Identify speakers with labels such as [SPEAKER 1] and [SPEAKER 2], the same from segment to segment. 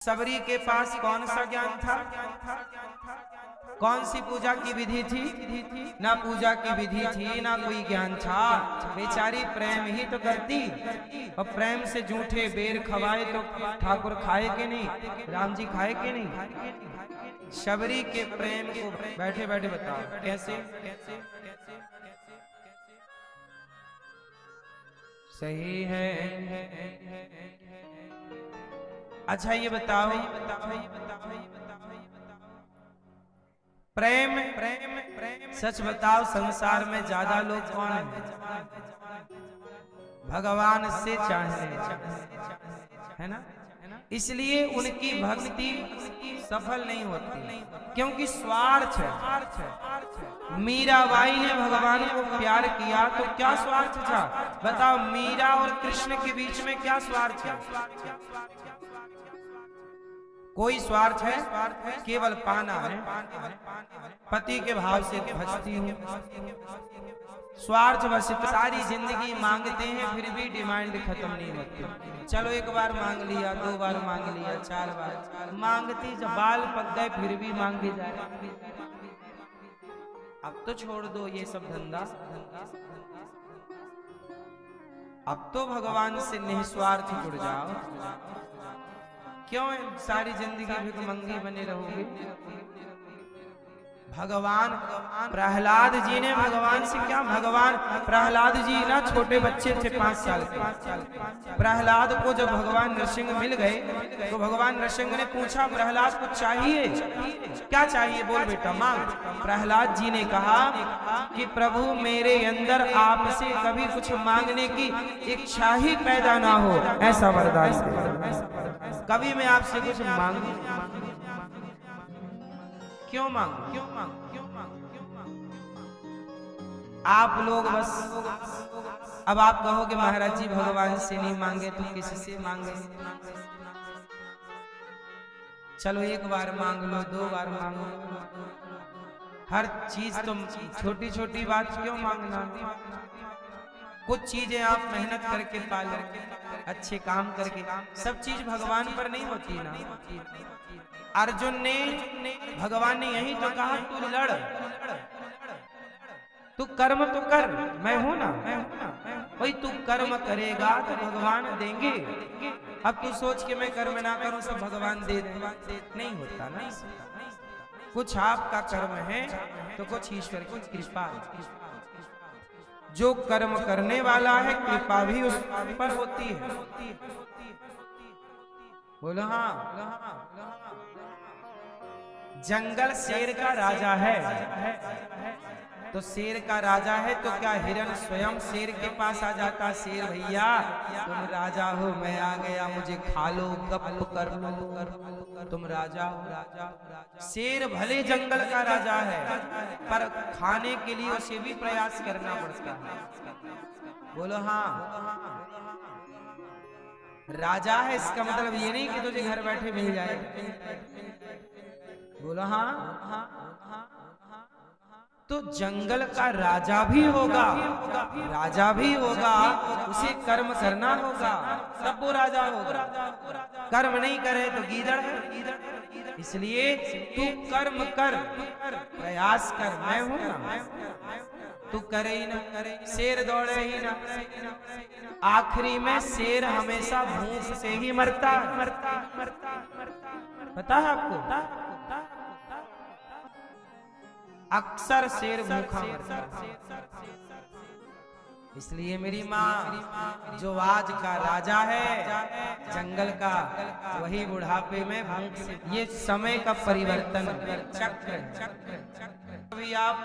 [SPEAKER 1] सबरी के पास कौन सा ज्ञान था? कौन सी पूजा की विधि थी? ना पूजा की विधि थी, ना कोई ज्ञान था। बेचारी प्रेम ही तो करती, और प्रेम से जूठे बेर खवाए तो ठाकुर खाए के नहीं, राम जी खाए के नहीं। शबरी के प्रेम को बैठे बैठे बताओ कैसे? सही है। अच्छा ये बताओ, प्रेम प्रेम प्रेम सच बताओ, संसार में ज्यादा लोग कौन है? भगवान से चाहने, है ना? इसलिए उनकी भक्ति सफल नहीं होती, क्योंकि स्वार्थ है। मीराबाई ने भगवान को प्यार किया तो क्या स्वार्थ था? बताओ, मीरा और कृष्ण के बीच में क्या स्वार्थ है? कोई स्वार्थ है? केवल पाना है। पति के भाव से भजती हूँ, स्वार्थ बस। सारी जिंदगी मांगते हैं फिर भी डिमांड खत्म नहीं होती। चलो एक बार मांग लिया, दो बार मांग लिया, चार बार मांगती, जब बाल पक गए फिर भी मांगे जा रहे। अब तो छोड़ दो ये सब धंधा, अब तो भगवान से निस्वार्थ जुड़ जाओ। क्यों सारी जिंदगी भिखमंगी बने रहोगे? भगवान प्रहलाद जी ने भगवान से क्या, भगवान प्रहलाद जी ना छोटे बच्चे थे 5 साल के। प्रहलाद को जब भगवान नरसिंह मिल गए तो भगवान नरसिंह ने पूछा, प्रहलाद को चाहिए क्या? चाहिए बोल बेटा मांग। प्रहलाद जी ने कहा कि प्रभु मेरे अंदर आपसे कभी कुछ मांगने की इच्छा ही पैदा ना हो, ऐसा वरदान दे। कभी मैं आपसे कुछ मांगू, क्यों मांगू? क्यों मांगू? क्यों मांगू? क्यों मांगू? आप लोग बस, अब आप कहोगे महाराज जी भगवान से नहीं मांगे तो किससे मांगे? चलो एक बार मांग लो, 2 बार मांग लो, हर चीज तुम छोटी छोटी बात क्यों मांगना? कुछ चीजें आप मेहनत करके पा लो, अच्छे काम करके। सब चीज भगवान पर नहीं होती ना। अर्जुन ने, भगवान ने यही तो कहा, तू लड़, तू कर्म तो कर, मैं हूं ना, वही तू कर्म करेगा तो भगवान देंगे। अब तू सोच के मैं कर्म ना करूं सब भगवान दे दें, नहीं होता ना। कुछ आपका कर्म है तो कुछ ईश्वर की कृपा। जो कर्म करने वाला है कृपा भी उस पर होती है। बोलो हाँ। जंगल शेर का राजा है, तो शेर का राजा है तो क्या हिरण स्वयं शेर के पास आ जाता? शेर भैया तुम राजा हो, मैं आ गया, मुझे खा लो, गप कर लो, तुम राजा हो। शेर भले जंगल का राजा है पर खाने के लिए उसे भी प्रयास करना पड़ता है। बोलो हाँ। राजा है इसका मतलब ये नहीं कि तुझे घर बैठे मिल जाए। बोलो हाँ। तो जंगल का राजा भी होगा, राजा भी होगा, उसे कर्म करना होगा तब वो राजा होगा। कर्म नहीं करे तो गीदड़ है। इसलिए तू कर्म कर, प्रयास कर, मैं हूं ना। तू करे ही ना, शेर दौड़े ही ना, आखिरी में शेर हमेशा भूख से ही मरता। पता है आपको? अक्सर शेर भूखा मरता है। इसलिए मेरी माँ जो आज का राजा है जंगल का, वही बुढ़ापे में भूख से। ये समय का परिवर्तन चक्र। अभी आप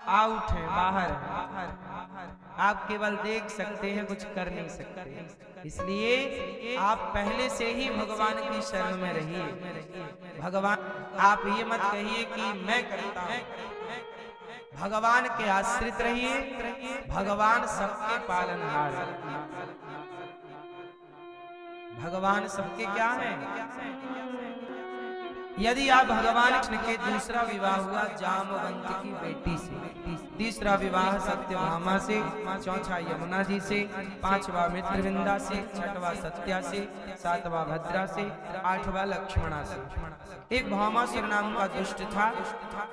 [SPEAKER 1] आउट हैं, बाहर, आप केवल देख सकते हैं, कुछ कर नहीं सकते। इसलिए आप पहले से ही भगवान की शरण में रहिए। भगवान, आप ये मत कहिए कि मैं करता हूं, भगवान के आश्रित रहिए। भगवान सबके पालनहार, भगवान सबके क्या है? यदि आप भगवान कृष्ण के दूसरा विवाह हुआ जामवंत की बेटी से, तीसरा विवाह सत्यभामा से, चौथा यमुना जी से, पांचवा मित्रविंदा से, छठवा सत्या से, सातवां भद्रा से, आठवां लक्ष्मणा से। एक भामासुर नाम का दुष्ट था,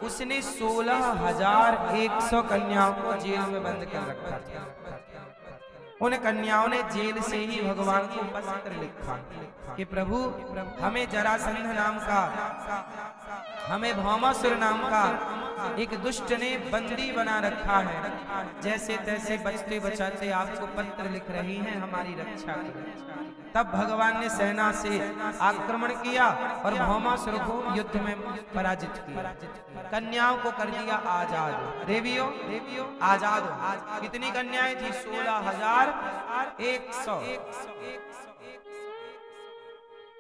[SPEAKER 1] उसने 16,100 कन्याओं को जेल में बंद कर रखा था। उन कन्याओं ने जेल से ही भगवान को पत्र लिखा कि प्रभु हमें जरासंध नाम का, हमें भामासुर नाम का एक दुष्ट ने बंदी बना रखा है, जैसे तैसे बचते बचाते आपको पत्र लिख रही हैं, हमारी रक्षा करें। तब भगवान ने सेना से आक्रमण किया और भामासुर को युद्ध में पराजित किया, कन्याओं को कर दिया आजाद। देवियों आजाद हो। कितनी कन्याएं थी? 16,100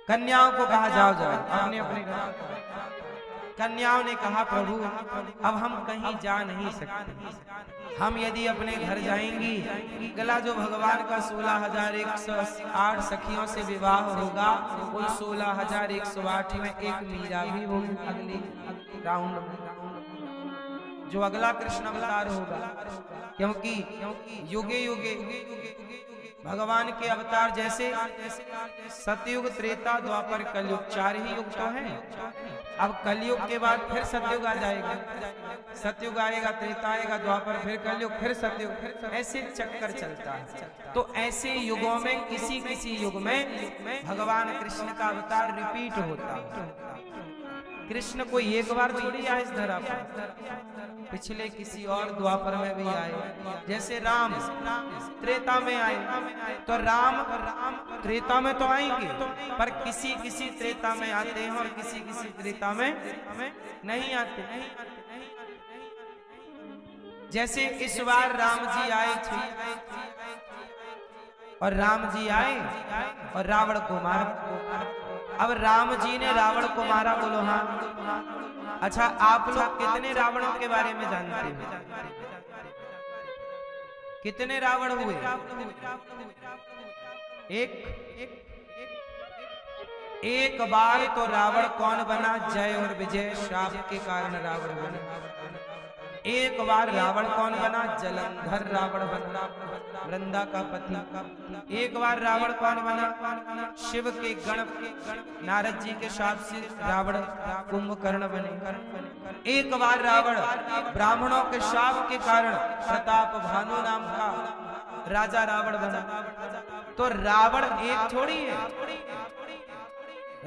[SPEAKER 1] कन्याओं को कहा जाओ अपने अपने घर। कन्याओं ने कहा प्रभु अब हम कहीं जा नहीं सकते, हम यदि अपने घर जाएंगी, गला जो भगवान का 16,108 सखियों से विवाह होगा, उन 16,108 में एक मीरा भी होगी अगले राउंड में, जो अगला कृष्ण अवतार होगा। क्योंकि युगे युगे भगवान के अवतार जैसे सतयुग, त्रेता, द्वापर, कलयुग, 4 ही युग तो हैं। अब कलयुग के बाद फिर सतयुग आ जाएगा, सतयुग आएगा, त्रेता आएगा, द्वापर, फिर कलयुग, फिर सतयुग, ऐसे चक्कर चलता है। तो ऐसे युगों में किसी किसी युग में भगवान कृष्ण का अवतार रिपीट होता है। कृष्ण कोई एक बार थोड़ी आए इस धरा पर, पिछले किसी और द्वापर में भी आए। जैसे राम त्रेता में आए, तो राम त्रेता में तो आएंगे, पर किसी किसी त्रेता में आते हैं और किसी किसी त्रेता में नहीं आते। जैसे इस बार राम जी आए थे, और राम जी आए और रावण को मारा। अब राम जी ने रावण को मारा, बोलो हाँ। अच्छा, आप लोग कितने रावणों के बारे में जानते हैं? कितने रावण हुए? एक बार तो रावण कौन बना? जय और विजय श्राप के कारण रावण बना। एक बार रावण कौन बना? जलंधर रावण बना, वृंदा का पति। एक बार रावण कौन बना? शिव के गण नारद जी के शाप से रावण कुंभकर्ण बने। एक बार रावण ब्राह्मणों के शाप के कारण प्रताप भानु नाम का राजा रावण बना। तो रावण एक थोड़ी है,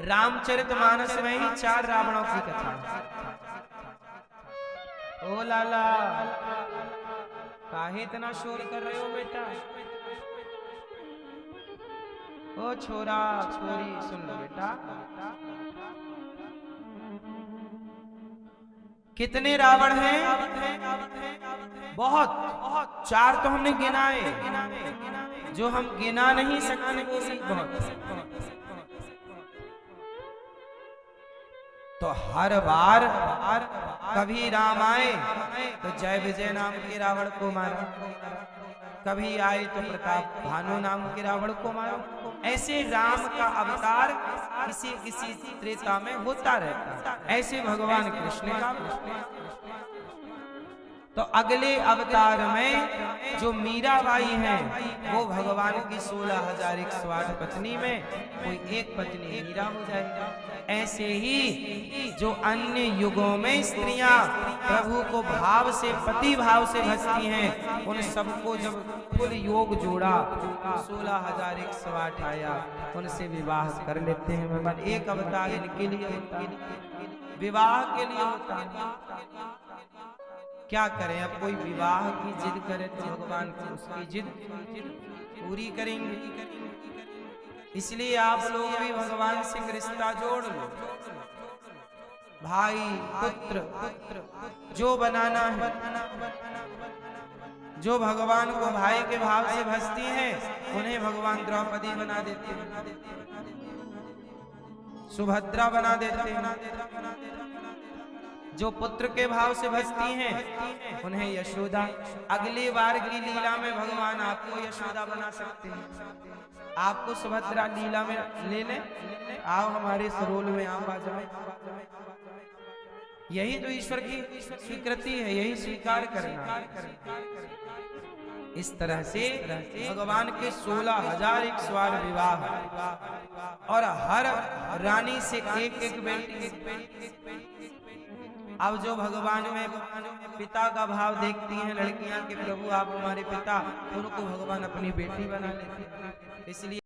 [SPEAKER 1] रामचरितमानस में ही 4 रावणों की कथा है। ओ लाला, काहे इतना शोर कर रहे हो बेटा? ओ छोरा छोरी, सुन लो बेटा। कितने रावण हैं? बहुत। 4 तो हमने गिनाए, जो हम गिना नहीं सकते वो भी बहुत। तो हर बार कभी राम आए तो जय विजय नाम के रावण को मारा, कभी आए तो प्रताप भानु नाम के रावण को मारा। ऐसे राम का अवतार किसी किसी त्रेता में होता रहता है। ऐसे भगवान कृष्ण का तो अगले अवतार में जो मीराबाई हैं, वो भगवान की 16,108 पत्नी में कोई एक पत्नी मीरा हो जाएगी। ऐसे ही जो अन्य युगों में स्त्रियां प्रभु को भाव से, पति भाव से भजती हैं, उन सबको जब कुल योग जोड़ा 16,108 आया, उनसे विवाह कर लेते हैं। भगवान एक अवतार इनके लिए होता है, विवाह के लिए होता है। क्या करें, अब कोई विवाह की जिद करे तो भगवान को उसकी जिद पूरी करेंगे। इसलिए आप लोग भी भगवान से रिश्ता जोड़ लो। भाई पुत्र जो बनाना है, जो भगवान को भाई के भाव से भजती हैं, उन्हें भगवान द्रौपदी बना देते हैं, सुभद्रा बना देते हैं। जो पुत्र के भाव से भजती हैं, उन्हें यशोदा। अगली बार की लीला में भगवान आपको यशोदा बना सकते हैं। आपको सुभद्रा लीला में ले लें, आओ हमारे सरोल में आप आ जाओ। यही तो ईश्वर की स्वीकृति है, यही स्वीकार करना। इस तरह से भगवान के 16,001 विवाह और हर रानी से एक एक बेटी। अब जो भगवान में पिता का भाव देखती हैं लड़कियां कि प्रभु आप हमारे पिता, उनको भगवान अपनी बेटी बना लेते हैं। इसलिए